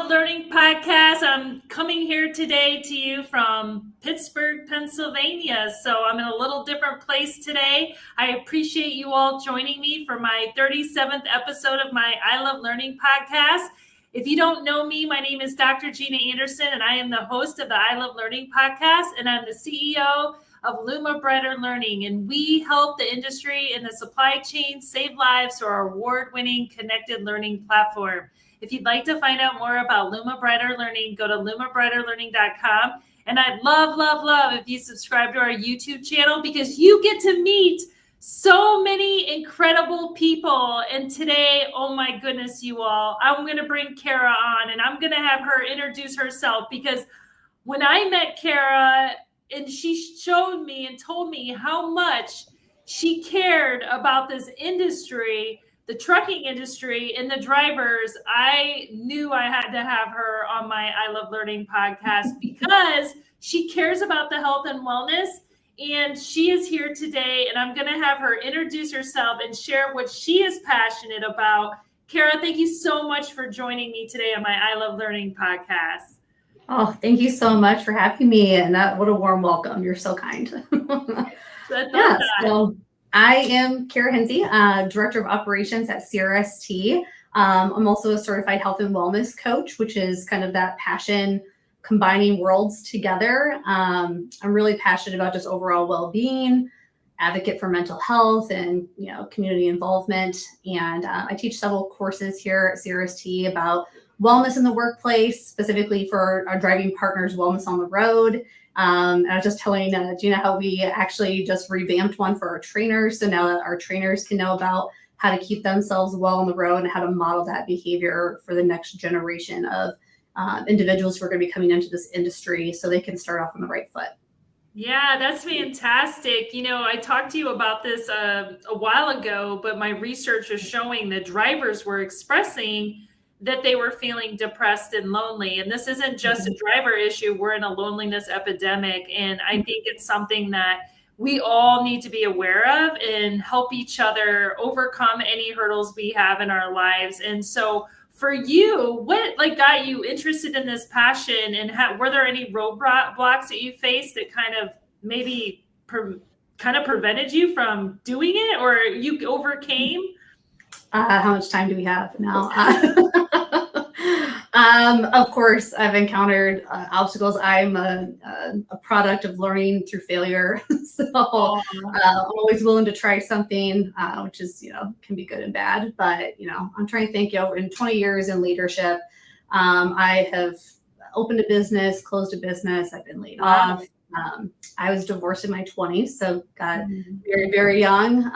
Love Learning podcast. I'm coming here today to you from Pittsburgh, Pennsylvania. So I'm in a little different place today. I appreciate you all joining me for my 37th episode of my I Love Learning podcast. If you don't know me, my name is Dr. Gina Anderson, and I am the host of the I Love Learning podcast, and I'm the CEO of Luma Brighter Learning, and we help the industry in the supply chain save lives through our award-winning connected learning platform. If you'd like to find out more about Luma Brighter Learning, go to lumabrighterlearning.com. And I'd love if you subscribe to our YouTube channel, because you get to meet so many incredible people. And today, oh my goodness, you all, I'm going to bring Kara on, and I'm going to have her introduce herself, because when I met Kara and she showed me and told me how much she cared about this industry, the trucking industry, and the drivers, I knew I had to have her on my I Love Learning podcast, because she cares about the health and wellness. And she is here today, and I'm going to have her introduce herself and share what she is passionate about. Kara, thank you so much for joining me today on my I Love Learning podcast. Oh, thank you so much for having me. And what a warm welcome. You're so kind. So I am Kara Hinzie, Director of Operations at CRST. I'm also a certified health and wellness coach, which is kind of that passion combining worlds together. I'm really passionate about just overall well-being, advocate for mental health, and community involvement. And I teach several courses here at CRST about wellness in the workplace, specifically for our driving partners, wellness on the road. I was just telling Gina how we actually just revamped one for our trainers. So now that our trainers can know about how to keep themselves well on the road and how to model that behavior for the next generation of individuals who are going to be coming into this industry, so they can start off on the right foot. Yeah, that's fantastic. I talked to you about this a while ago, but my research is showing that drivers were expressing that they were feeling depressed and lonely. And this isn't just a driver issue. We're in a loneliness epidemic. And I think it's something that we all need to be aware of and help each other overcome any hurdles we have in our lives. And so for you, what got you interested in this passion, and were there any roadblocks that you faced that kind of maybe prevented you from doing it, or you overcame? How much time do we have now? Of course, I've encountered obstacles. I'm a product of learning through failure. So I'm always willing to try something, which is, can be good and bad. But, I'm trying to think, in 20 years in leadership, I have opened a business, closed a business. I've been laid off. I was divorced in my 20s, so got very, very young,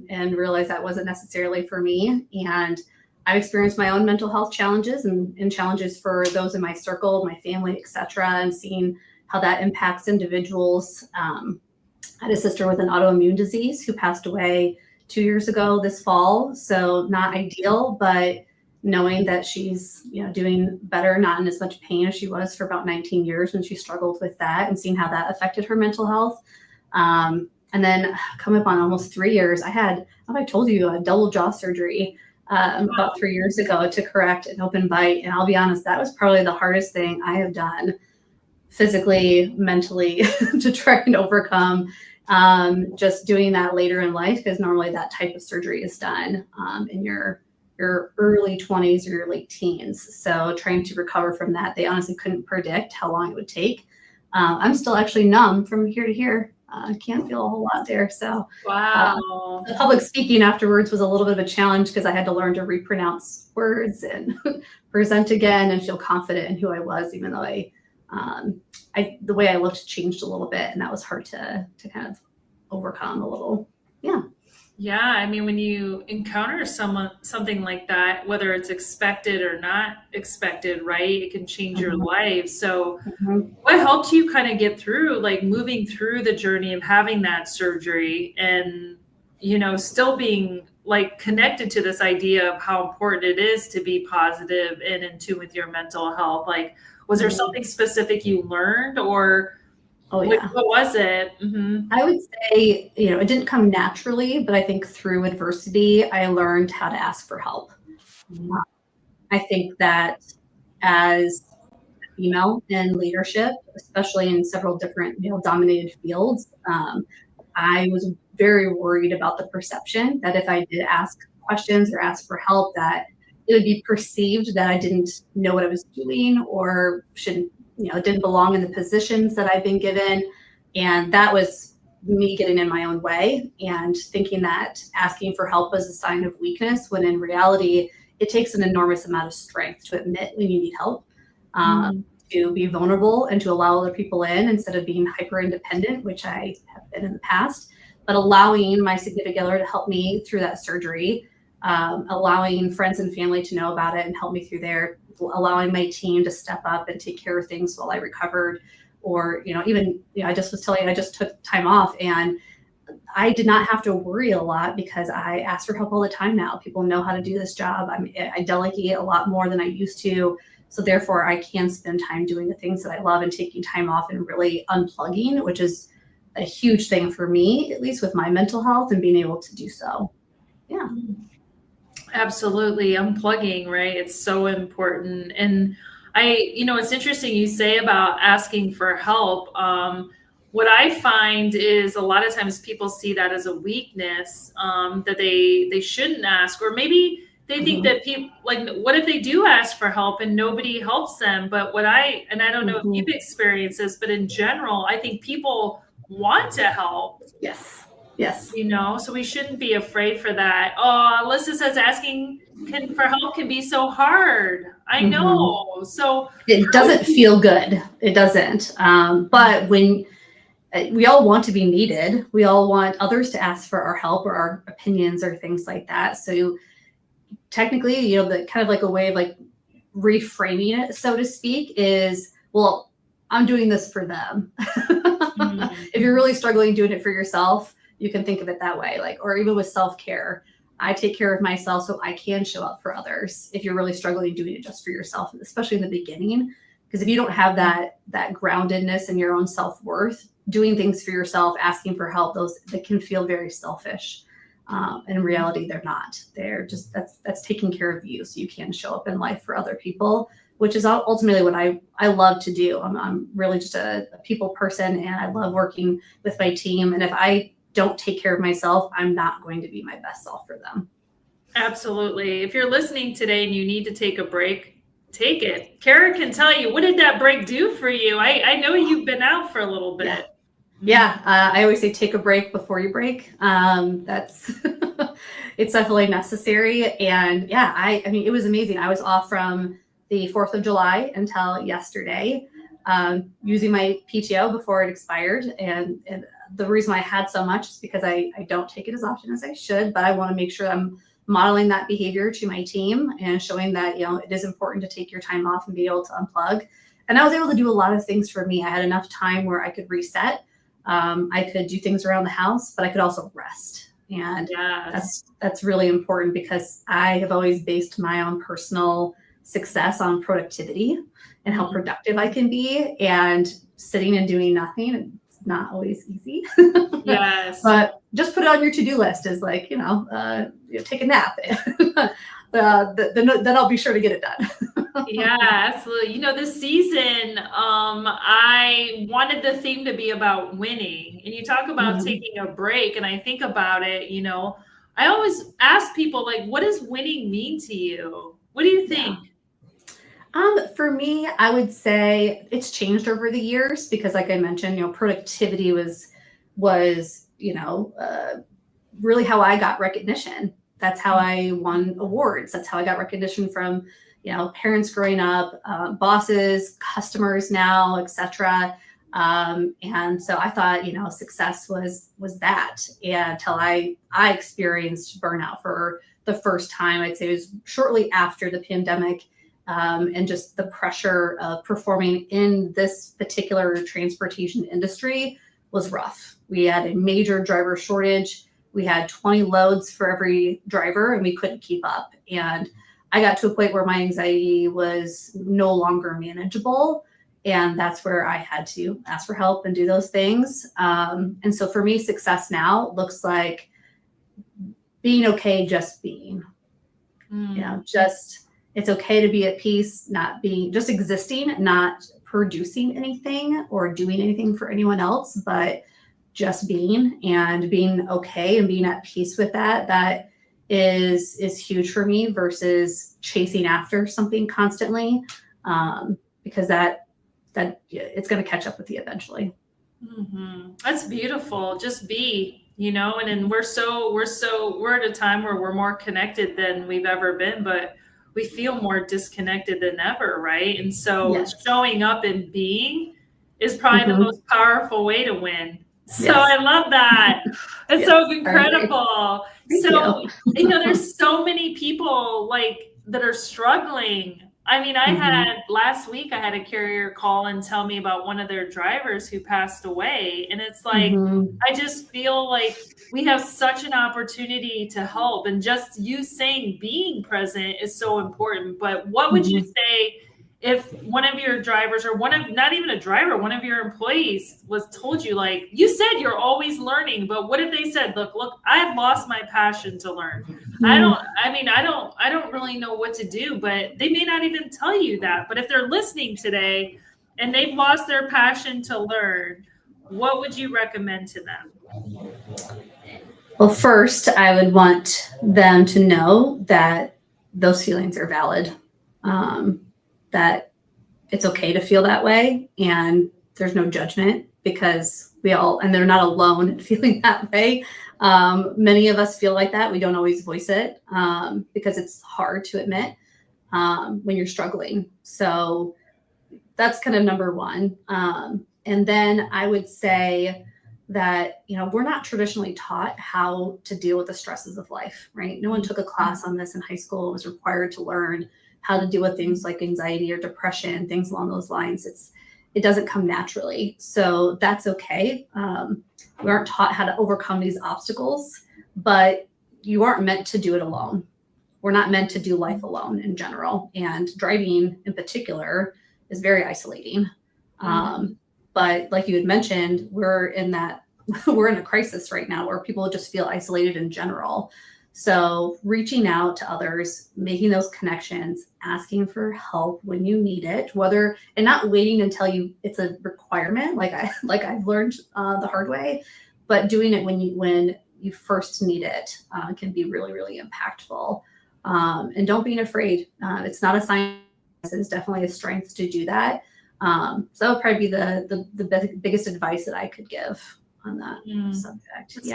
and realized that wasn't necessarily for me. And I've experienced my own mental health challenges and challenges for those in my circle, my family, etc., and seeing how that impacts individuals. I had a sister with an autoimmune disease who passed away 2 years ago this fall. So not ideal, but knowing that she's doing better, not in as much pain as she was for about 19 years when she struggled with that, and seeing how that affected her mental health. And then coming up on almost 3 years, I told you, a double jaw surgery about 3 years ago to correct an open bite. And I'll be honest, that was probably the hardest thing I have done physically, mentally to try and overcome, just doing that later in life, because normally that type of surgery is done in your early 20s or your late teens. So trying to recover from that, they honestly couldn't predict how long it would take. I'm still actually numb from here to here. I can't feel a whole lot there. So wow. The public speaking afterwards was a little bit of a challenge, because I had to learn to repronounce words and present again and feel confident in who I was, even though the way I looked changed a little bit, and that was hard to kind of overcome a little. Yeah, I mean, when you encounter something like that, whether it's expected or not expected, right, it can change your life. So what helped you kind of get through, moving through the journey of having that surgery, and, still being connected to this idea of how important it is to be positive and in tune with your mental health? Was there something specific you learned, or what was it? I would say, it didn't come naturally, but I think through adversity, I learned how to ask for help. I think that as female in leadership, especially in several different male-dominated fields. I was very worried about the perception that if I did ask questions or ask for help, that it would be perceived that I didn't know what I was doing or didn't belong in the positions that I've been given. And that was me getting in my own way and thinking that asking for help was a sign of weakness, when in reality, it takes an enormous amount of strength to admit when you need help, to be vulnerable and to allow other people in instead of being hyper independent, which I have been in the past, but allowing my significant other to help me through that surgery, allowing friends and family to know about it and help me through there, allowing my team to step up and take care of things while I recovered. Or, I just was telling you, I just took time off and I did not have to worry a lot because I ask for help all the time now. People know how to do this job. I delegate a lot more than I used to. So therefore, I can spend time doing the things that I love and taking time off and really unplugging, which is a huge thing for me, at least with my mental health and being able to do so. Yeah. Absolutely. Unplugging, right? It's so important. And it's interesting you say about asking for help. What I find is a lot of times people see that as a weakness, that they shouldn't ask, or maybe they think that people, like, what if they do ask for help and nobody helps them? But I don't know if you've experienced this, but in general, I think people want to help. Yes. So we shouldn't be afraid for that. Oh, Alyssa says asking for help can be so hard. I know. So it doesn't feel good. It doesn't. But when we all want to be needed, we all want others to ask for our help or our opinions or things like that. So technically, the kind of like a way of like reframing it, so to speak, is, well, I'm doing this for them. If you're really struggling doing it for yourself, you can think of it that way. Like, or even with self-care, I take care of myself so I can show up for others. If you're really struggling doing it just for yourself, especially in the beginning, because if you don't have that groundedness in your own self-worth, doing things for yourself, asking for help, that can feel very selfish. In reality, they're not. They're just, that's taking care of you so you can show up in life for other people, which is ultimately what I love to do. I'm really just a people person, and I love working with my team. And if I don't take care of myself, I'm not going to be my best self for them. Absolutely. If you're listening today and you need to take a break, take it. Kara can tell you, what did that break do for you? I know you've been out for a little bit. Yeah. I always say take a break before you break. That's it's definitely necessary. And yeah, I mean, it was amazing. I was off from the 4th of July until yesterday, using my PTO before it expired. And the reason why I had so much is because I don't take it as often as I should, but I want to make sure I'm modeling that behavior to my team and showing that, it is important to take your time off and be able to unplug. And I was able to do a lot of things for me. I had enough time where I could reset. I could do things around the house, but I could also rest. And that's really important, because I have always based my own personal success on productivity and how productive I can be. And sitting and doing nothing, it's not always easy. Yes. But just put it on your to-do list as like, take a nap. Then I'll be sure to get it done. Yeah, absolutely. This season, I wanted the theme to be about winning. And you talk about taking a break, and I think about it, I always ask people, like, what does winning mean to you? What do you think? For me, I would say it's changed over the years, because like I mentioned, productivity was really how I got recognition. That's how I won awards. That's how I got recognition from, parents growing up, bosses, customers now, etc. And so I thought, success was that. And until I experienced burnout for the first time. I'd say it was shortly after the pandemic, and just the pressure of performing in this particular transportation industry was rough. We had a major driver shortage. We had 20 loads for every driver, and we couldn't keep up. And I got to a point where my anxiety was no longer manageable. And that's where I had to ask for help and do those things. And so for me, success now looks like being okay just being, just It's okay to be at peace, not being just existing, not producing anything or doing anything for anyone else, but just being and being okay and being at peace with that. That is huge for me versus chasing after something constantly, because that it's going to catch up with you eventually. That's beautiful. Just be, and then we're at a time where we're more connected than we've ever been, but we feel more disconnected than ever, right? And so Yes. showing up and being is probably the Mm-hmm. most powerful way to win. So Yes. I love that. It's Yes, so I agree. incredible. Thank So, you. there's so many people like that are struggling. I mean, I had last week, I had a carrier call and tell me about one of their drivers who passed away. And it's like, Mm-hmm. I just feel like we have such an opportunity to help. And just you saying being present is so important. But what would you say if one of your drivers, or not even a driver, one of your employees was told you, like you said, you're always learning, but what if they said, look, I've lost my passion to learn. I don't really know what to do, but they may not even tell you that. But if they're listening today and they've lost their passion to learn, what would you recommend to them? Well, first, I would want them to know that those feelings are valid, that it's okay to feel that way, and there's no judgment because and they're not alone in feeling that way. Many of us feel like that. We don't always voice it because it's hard to admit when you're struggling. So that's kind of number one. And then I would say that, we're not traditionally taught how to deal with the stresses of life, right? No one took a class on this in high school. It was required to learn how to deal with things like anxiety or depression, things along those lines. It doesn't come naturally. So that's okay. We aren't taught how to overcome these obstacles, but you aren't meant to do it alone. We're not meant to do life alone in general. And driving in particular is very isolating. But like you had mentioned, we're in a crisis right now where people just feel isolated in general. So reaching out to others, making those connections, asking for help when you need it, and not waiting until it's a requirement, like I've learned the hard way, but doing it when you first need it can be really, really impactful. And don't be afraid. It's not a sign. It's definitely a strength to do that. So that would probably be the biggest advice that I could give on that subject.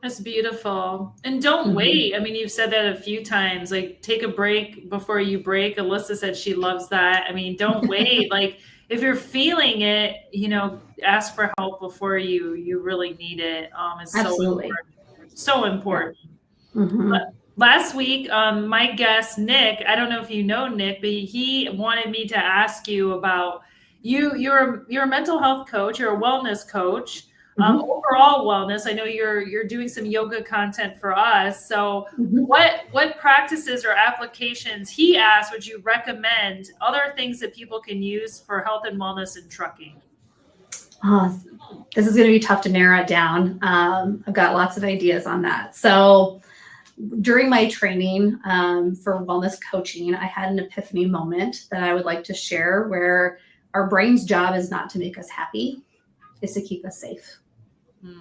That's beautiful. And don't wait. I mean, you've said that a few times, like take a break before you break. Alyssa said she loves that. I mean, don't wait. Like if you're feeling it, ask for help before you really need it. It's Absolutely. so important. Mm-hmm. Last week, my guest, Nick, I don't know if you know Nick, but he wanted me to ask you about you're a mental health coach, you're a wellness coach, overall wellness. I know you're doing some yoga content for us. So what practices or applications, he asked, would you recommend, other things that people can use for health and wellness in trucking? This is going to be tough to narrow it down. I've got lots of ideas on that. So during my training for wellness coaching, I had an epiphany moment that I would like to share, where our brain's job is not to make us happy, it's to keep us safe.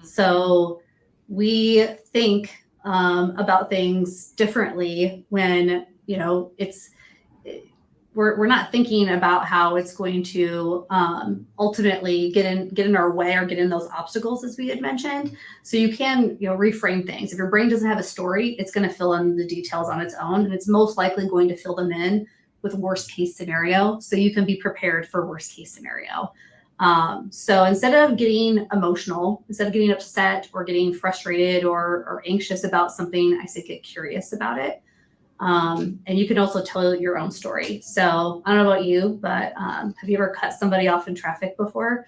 So we think about things differently when, we're not thinking about how it's going to ultimately get in our way or get in those obstacles, as we had mentioned. So you can, reframe things. If your brain doesn't have a story, it's going to fill in the details on its own, and it's most likely going to fill them in with worst case scenario. So you can be prepared for worst case scenario. So instead of getting emotional, instead of getting upset or getting frustrated or anxious about something, I say get curious about it. And you can also tell your own story. So I don't know about you, but have you ever cut somebody off in traffic before?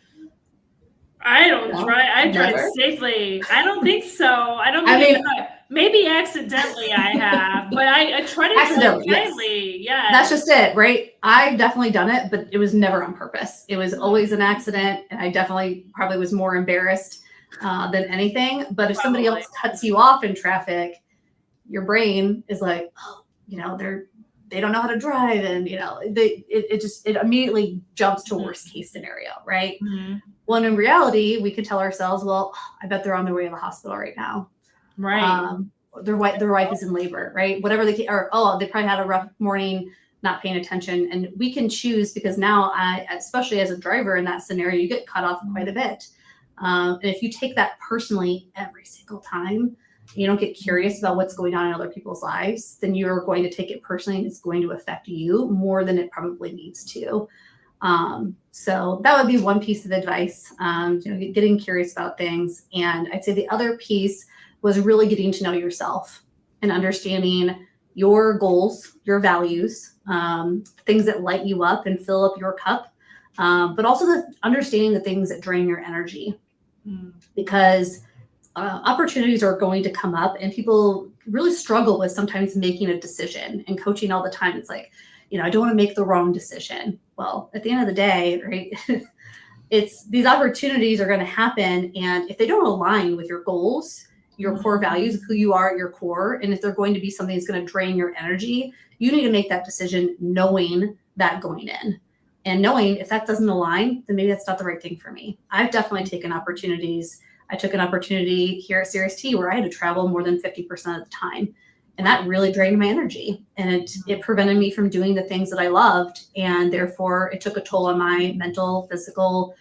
I don't try. I drive safely. I don't think so. Maybe accidentally I have, but I try to drive kindly. Yeah. That's just it, right? I've definitely done it, but it was never on purpose. It was always an accident. And I definitely probably was more embarrassed than anything. But if somebody else cuts you off in traffic, your brain is like, oh, they don't know how to drive, and it immediately jumps to a worst case scenario, right? Mm-hmm. When in reality, we could tell ourselves, well, I bet they're on their way to the hospital right now. Right. Their wife is in labor, right? Whatever they probably had a rough morning, not paying attention. And we can choose, because now especially as a driver in that scenario, you get cut off quite a bit. And if you take that personally every single time, you don't get curious about what's going on in other people's lives, then you're going to take it personally, and it's going to affect you more than it probably needs to. So that would be one piece of advice, getting curious about things. And I'd say the other piece was really getting to know yourself and understanding your goals, your values, things that light you up and fill up your cup, but also understanding the things that drain your energy. Because opportunities are going to come up, and people really struggle with sometimes making a decision. And coaching all the time, it's like, I don't want to make the wrong decision. Well, at the end of the day, right, it's these opportunities are going to happen. And if they don't align with your goals, your core values, who you are at your core, and if they're going to be something that's going to drain your energy, you need to make that decision knowing that going in. And knowing if that doesn't align, then maybe that's not the right thing for me. I've definitely taken opportunities. I took an opportunity here at CRST where I had to travel more than 50% of the time. And that really drained my energy. And it prevented me from doing the things that I loved. And therefore, it took a toll on my mental, physical,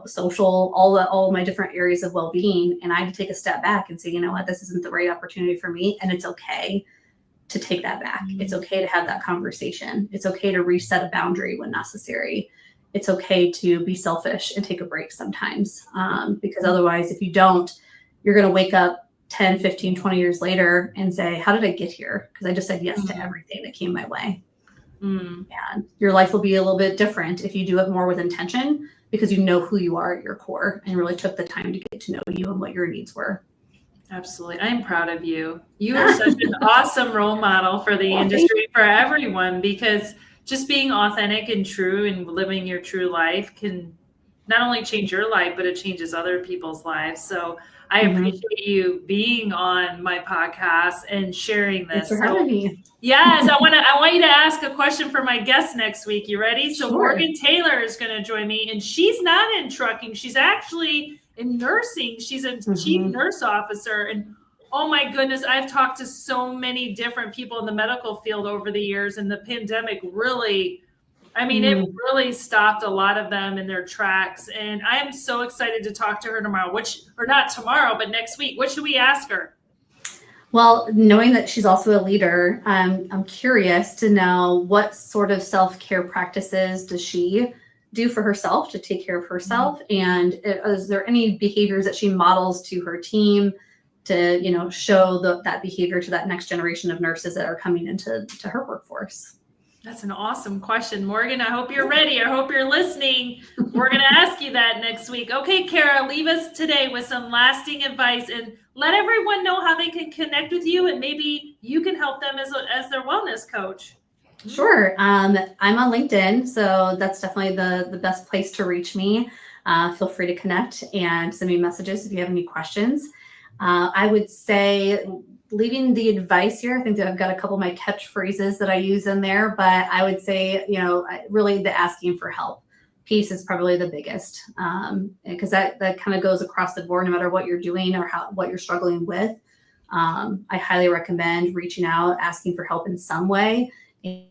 social, all my different areas of well-being. And I had to take a step back and say, you know what, this isn't the right opportunity for me. And it's okay to take that back. It's okay to have that conversation. It's okay to reset a boundary when necessary. It's okay to be selfish and take a break sometimes. Because otherwise, if you don't, you're going to wake up 10, 15, 20 years later and say, how did I get here? Because I just said yes to everything that came my way. And your life will be a little bit different if you do it more with intention, because you know who you are at your core and really took the time to get to know you and what your needs were. Absolutely. I'm proud of you. You are such an awesome role model for the industry, for everyone, because just being authentic and true and living your true life can not only change your life, but it changes other people's lives. So I appreciate you being on my podcast and sharing this. Thanks for having me. Yes, I want you to ask a question for my guest next week. You ready? So Sure. Morgan Taylor is going to join me, and she's not in trucking. She's actually in nursing. She's a chief nurse officer. And oh my goodness, I've talked to so many different people in the medical field over the years, and the pandemic really, it really stopped a lot of them in their tracks. And I am so excited to talk to her tomorrow, or not tomorrow, but next week. What should we ask her? Well, knowing that she's also a leader, I'm curious to know what sort of self-care practices does she do for herself to take care of herself? And is there any behaviors that she models to her team to, show that behavior to that next generation of nurses that are coming into her workforce? That's an awesome question, Morgan. I hope you're ready. I hope you're listening. We're going to ask you that next week. Okay, Kara, leave us today with some lasting advice and let everyone know how they can connect with you, and maybe you can help them as their wellness coach. Sure. I'm on LinkedIn, so that's definitely the best place to reach me. Feel free to connect and send me messages if you have any questions. I would say, leaving the advice here, I think that I've got a couple of my catchphrases that I use in there, but I would say, really the asking for help piece is probably the biggest, because that kind of goes across the board, no matter what you're doing or what you're struggling with. I highly recommend reaching out, asking for help in some way, and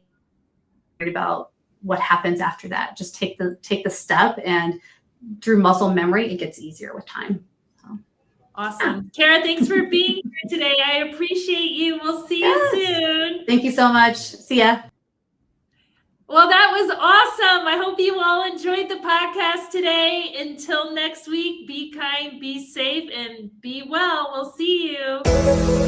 worried about what happens after that. Just take the step, and through muscle memory, it gets easier with time. Awesome. Kara, thanks for being here today. I appreciate you. We'll see you soon. Thank you so much. See ya. Well, that was awesome. I hope you all enjoyed the podcast today. Until next week, be kind, be safe, and be well. We'll see you.